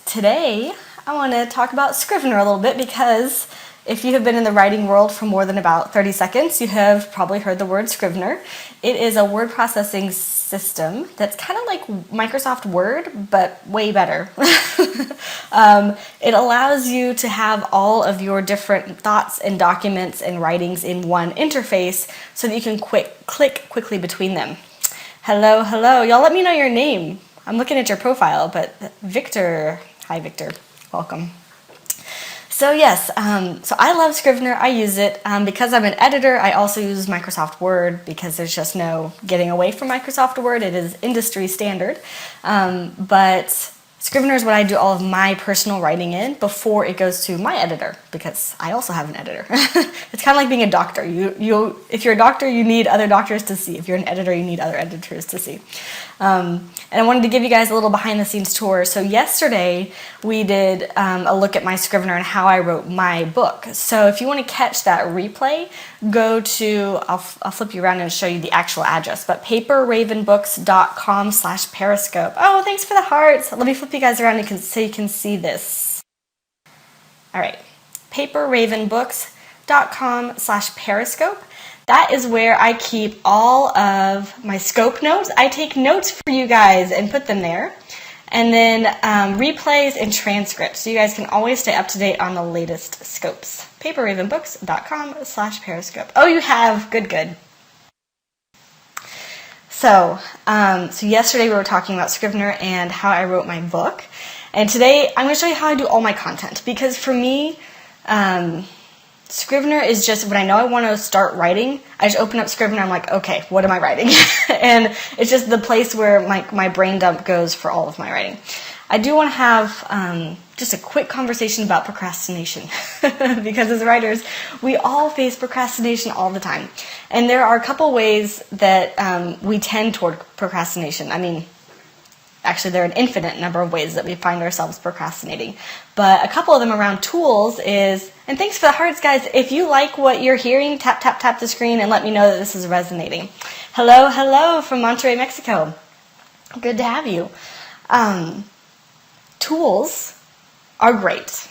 Today, I want to talk about Scrivener a little bit because if you have been in the writing world for more than about 30 seconds, you have probably heard the word Scrivener. It is a word processing system that's kind of like Microsoft Word, but way better. It allows you to have all of your different thoughts and documents and writings in one interface so that you can click quickly between them. Hello, hello. Y'all let me know your name. I'm looking at your profile, but Victor. Hi, Victor. Welcome. So yes, so I love Scrivener. I use it. Because I'm an editor, I also use Microsoft Word because there's just no getting away from Microsoft Word. It is industry standard. But Scrivener is what I do all of my personal writing in before it goes to my editor, because I also have an editor. It's kind of like being a doctor. If you're a doctor, you need other doctors to see. If you're an editor, you need other editors to see. And I wanted to give you guys a little behind the scenes tour. So yesterday we did a look at my Scrivener and how I wrote my book. So if you want to catch that replay, go to, I'll flip you around and show you the actual address, but paperravenbooks.com/periscope. Oh, thanks for the hearts. Let me flip you guys around so you can see this. All right, paperravenbooks.com/periscope. That is where I keep all of my scope notes. I take notes for you guys and put them there. And then replays and transcripts. So you guys can always stay up to date on the latest scopes. paperravenbooks.com/periscope. Oh, you have? Good. So yesterday we were talking about Scrivener and how I wrote my book. And today I'm going to show you how I do all my content. Because for me, Scrivener is just, when I know I want to start writing, I just open up Scrivener and I'm like, okay, what am I writing? And it's just the place where my brain dump goes for all of my writing. I do want to have just a quick conversation about procrastination. Because as writers, we all face procrastination all the time. And there are a couple ways that we tend toward procrastination. I mean, actually, there are an infinite number of ways that we find ourselves procrastinating. But a couple of them around tools is, and thanks for the hearts, guys. If you like what you're hearing, tap the screen and let me know that this is resonating. Hello from Monterrey, Mexico. Good to have you. Tools are great.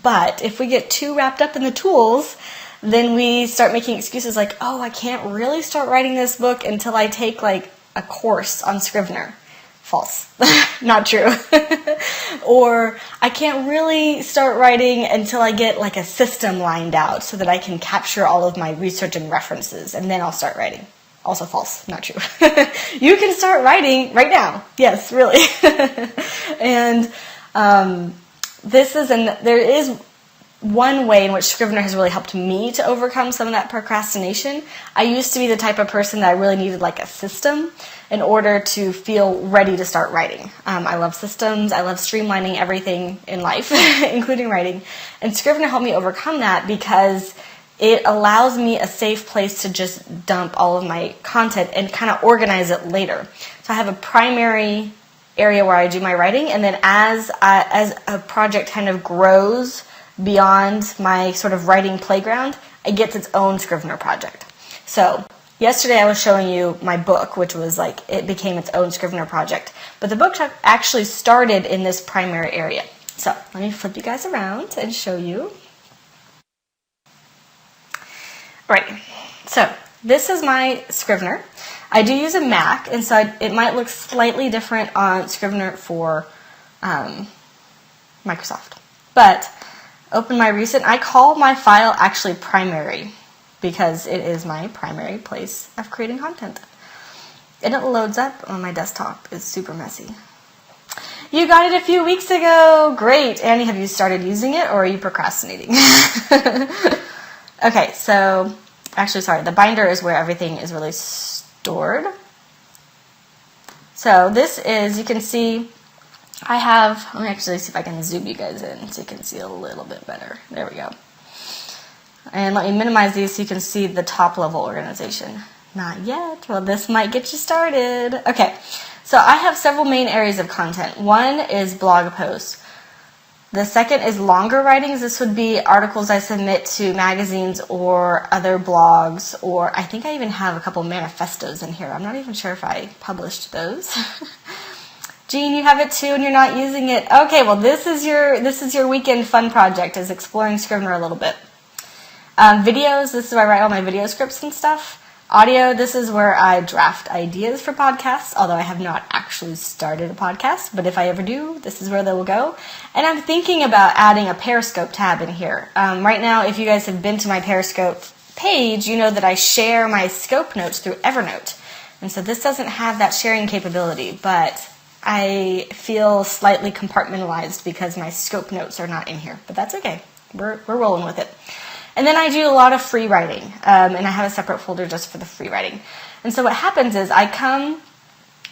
But if we get too wrapped up in the tools, then we start making excuses like, oh, I can't really start writing this book until I take like a course on Scrivener. False. Not true. Or I can't really start writing until I get like a system lined out so that I can capture all of my research and references, and then I'll start writing. Also false. Not true. You can start writing right now. Yes, really. And there is one way in which Scrivener has really helped me to overcome some of that procrastination. I used to be the type of person that I really needed like a system in order to feel ready to start writing. I love systems. I love streamlining everything in life, including writing. And Scrivener helped me overcome that because it allows me a safe place to just dump all of my content and kind of organize it later. So I have a primary area where I do my writing, and then as a project kind of grows beyond my sort of writing playground, it gets its own Scrivener project. So yesterday I was showing you my book, which was like, it became its own Scrivener project. But the book actually started in this primary area. So let me flip you guys around and show you. Right, so this is my Scrivener. I do use a Mac, and so it might look slightly different on Scrivener for Microsoft. But open my recent. I call my file actually primary because it is my primary place of creating content. And it loads up on my desktop. It's super messy. You got it a few weeks ago. Great. Annie, have you started using it, or are you procrastinating? Okay, so actually, sorry, the binder is where everything is really stored. So this is, you can see, let me actually see if I can zoom you guys in so you can see a little bit better. There we go. And let me minimize these so you can see the top level organization. Not yet. Well, this might get you started. Okay, so I have several main areas of content. One is blog posts. The second is longer writings. This would be articles I submit to magazines or other blogs, or I think I even have a couple manifestos in here. I'm not even sure if I published those. Jean, you have it too and you're not using it. Okay, well this is your weekend fun project, is exploring Scrivener a little bit. Videos, this is where I write all my video scripts and stuff. Audio, this is where I draft ideas for podcasts, although I have not actually started a podcast, but if I ever do, this is where they will go. And I'm thinking about adding a Periscope tab in here. Right now, if you guys have been to my Periscope page, you know that I share my scope notes through Evernote. And so this doesn't have that sharing capability, but I feel slightly compartmentalized because my scope notes are not in here. But that's okay. We're rolling with it. And then I do a lot of free writing, and I have a separate folder just for the free writing. And so what happens is I come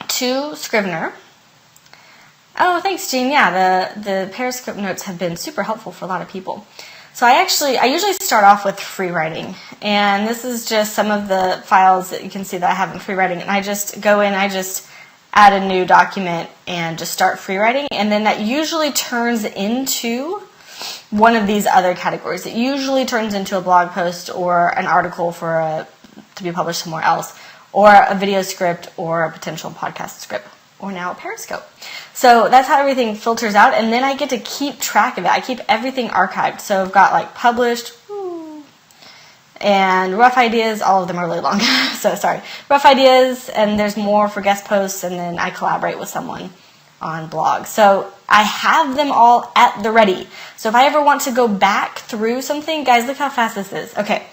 to Scrivener. Oh, thanks, Jean. Yeah, the Periscope notes have been super helpful for a lot of people. So I usually start off with free writing, and this is just some of the files that you can see that I have in free writing. And I just go in, I just add a new document and just start free writing, and then that usually turns into one of these other categories. It usually turns into a blog post or an article to be published somewhere else, or a video script or a potential podcast script, or now a Periscope. So that's how everything filters out, and then I get to keep track of it. I keep everything archived. So I've got like published, and rough ideas. All of them are really long. So sorry. Rough ideas, and there's more for guest posts, and then I collaborate with someone on blog. So I have them all at the ready. So if I ever want to go back through something, guys, look how fast this is. Okay.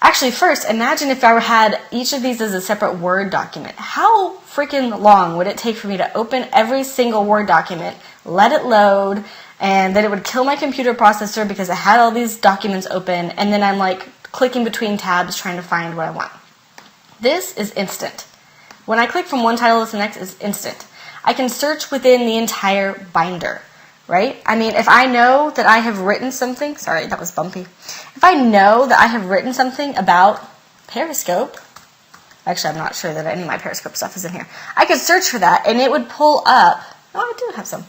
Actually, first, imagine if I had each of these as a separate Word document. How freaking long would it take for me to open every single Word document, let it load, and then it would kill my computer processor because I had all these documents open, and then I'm like clicking between tabs trying to find what I want. This is instant. When I click from one title to the next, it's instant. I can search within the entire binder, right? I mean, if I know that I have written something, sorry, that was bumpy. If I know that I have written something about Periscope, actually, I'm not sure that any of my Periscope stuff is in here. I could search for that, and it would pull up, oh, I do have some.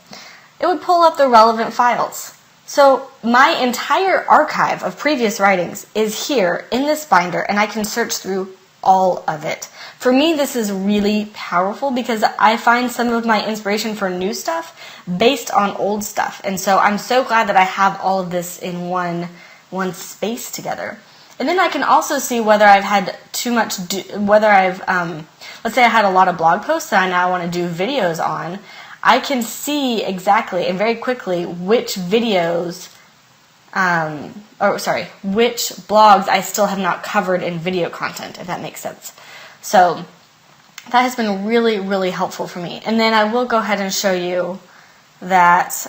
It would pull up the relevant files. So my entire archive of previous writings is here in this binder, and I can search through all of it. For me, this is really powerful because I find some of my inspiration for new stuff based on old stuff. And so I'm so glad that I have all of this in one space together. And then I can also see whether I've had too much, let's say I had a lot of blog posts that I now want to do videos on. I can see exactly and very quickly which videos, which blogs I still have not covered in video content, if that makes sense. So that has been really, really helpful for me. And then I will go ahead and show you that,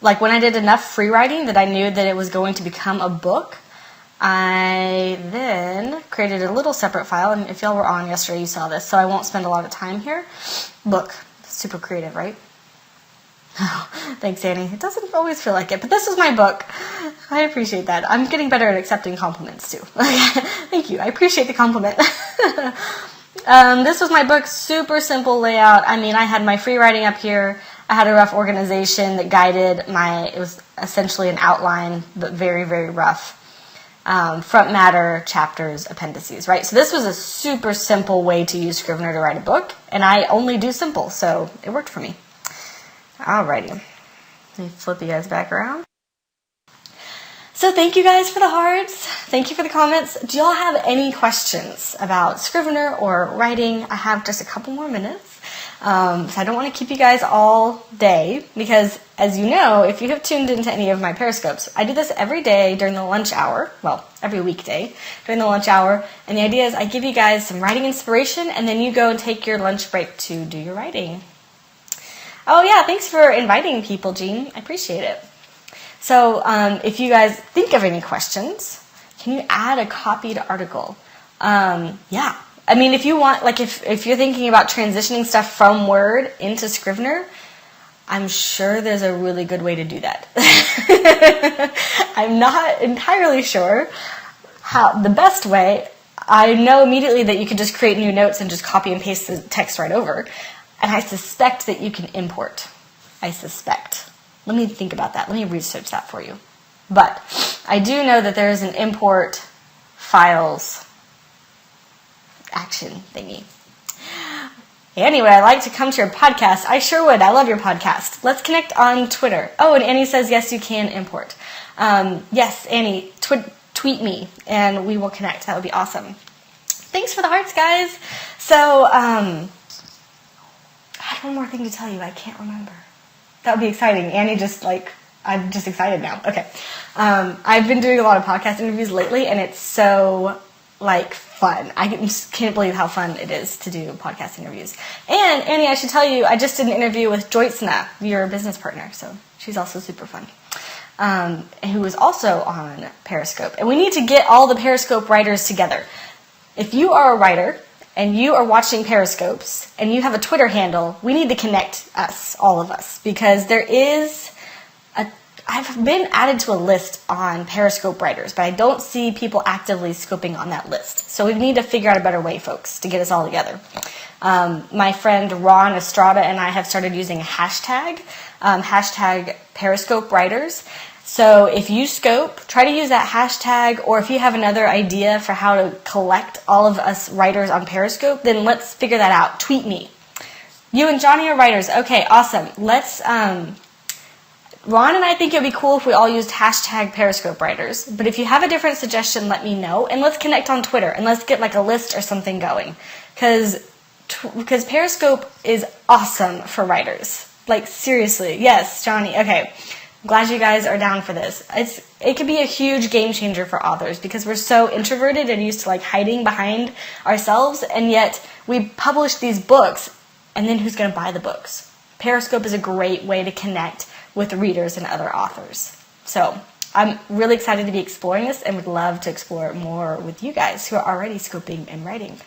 like when I did enough free writing that I knew that it was going to become a book, I then created a little separate file. And if y'all were on yesterday, you saw this, so I won't spend a lot of time here. Look, super creative, right? Oh, thanks, Annie. It doesn't always feel like it, but this is my book. I appreciate that. I'm getting better at accepting compliments, too. Thank you. I appreciate the compliment. This was my book. Super simple layout. I mean, I had my free writing up here. I had a rough organization that guided it was essentially an outline, but very, very rough. Front matter, chapters, appendices, right? So this was a super simple way to use Scrivener to write a book, and I only do simple, so it worked for me. Alrighty, let me flip you guys back around. So thank you guys for the hearts. Thank you for the comments. Do y'all have any questions about Scrivener or writing? I have just a couple more minutes. So I don't want to keep you guys all day because, as you know, if you have tuned into any of my Periscopes, I do this every day during the lunch hour. Well, every weekday during the lunch hour. And the idea is I give you guys some writing inspiration, and then you go and take your lunch break to do your writing. Oh yeah, thanks for inviting people, Jean. I appreciate it. So if you guys think of any questions, can you add a copied article? Yeah. I mean, if you want, like if you're thinking about transitioning stuff from Word into Scrivener, I'm sure there's a really good way to do that. I'm not entirely sure how the best way. I know immediately that you can just create new notes and just copy and paste the text right over. And I suspect that you can import. I suspect. Let me think about that. Let me research that for you. But I do know that there is an import files action thingy. Annie, would I like to come to your podcast? I sure would. I love your podcast. Let's connect on Twitter. Oh, and Annie says, yes, you can import. Yes, Annie, tweet me, and we will connect. That would be awesome. Thanks for the hearts, guys. So, I had one more thing to tell you. I can't remember. That would be exciting. Annie I'm just excited now. Okay. I've been doing a lot of podcast interviews lately, and it's so, fun. I just can't believe how fun it is to do podcast interviews. And, Annie, I should tell you, I just did an interview with Joytsna, your business partner, so she's also super fun, who is also on Periscope. And we need to get all the Periscope writers together. If you are a writer and you are watching Periscopes and you have a Twitter handle, we need to connect us, all of us, because I've been added to a list on Periscope writers, but I don't see people actively scoping on that list. So we need to figure out a better way, folks, to get us all together. My friend Ron Estrada and I have started using a hashtag Periscope writers. So if you scope, try to use that hashtag, or if you have another idea for how to collect all of us writers on Periscope, then let's figure that out. Tweet me. You and Johnny are writers. Okay, awesome. Let's, Ron and I think it would be cool if we all used hashtag Periscope writers. But if you have a different suggestion, let me know. And let's connect on Twitter. And let's get a list or something going. Because Periscope is awesome for writers. Seriously. Yes, Johnny. Okay. I'm glad you guys are down for this. It could be a huge game changer for authors because we're so introverted and used to hiding behind ourselves. And yet we publish these books. And then who's going to buy the books? Periscope is a great way to connect with readers and other authors. So I'm really excited to be exploring this and would love to explore more with you guys who are already scoping and writing.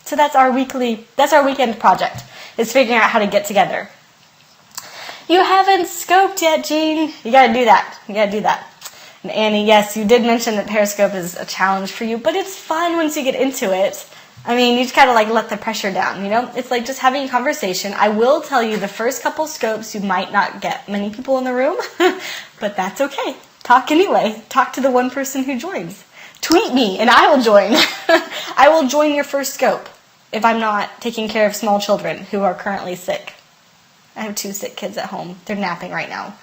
So that's our weekend project, is figuring out how to get together. You haven't scoped yet, Jean. You gotta do that. And Annie, yes, you did mention that Periscope is a challenge for you, but it's fun once you get into it. I mean, you just gotta let the pressure down, It's just having a conversation. I will tell you, the first couple scopes, you might not get many people in the room, but that's okay. Talk anyway. Talk to the one person who joins. Tweet me, and I will join. I will join your first scope if I'm not taking care of small children who are currently sick. I have 2 sick kids at home. They're napping right now,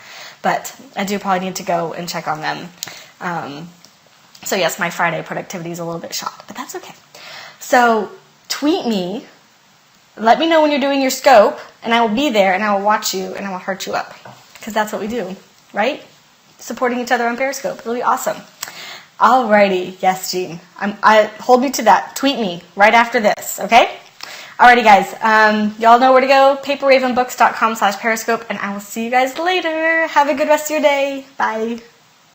but I do probably need to go and check on them. So yes, my Friday productivity is a little bit shot, but that's okay. So tweet me, let me know when you're doing your scope, and I will be there, and I will watch you, and I will heart you up. Because that's what we do, right? Supporting each other on Periscope. It'll be awesome. Alrighty. Yes, Jean. I hold me to that. Tweet me right after this, okay? Alrighty, guys. Y'all know where to go. paperravenbooks.com/Periscope, and I will see you guys later. Have a good rest of your day. Bye.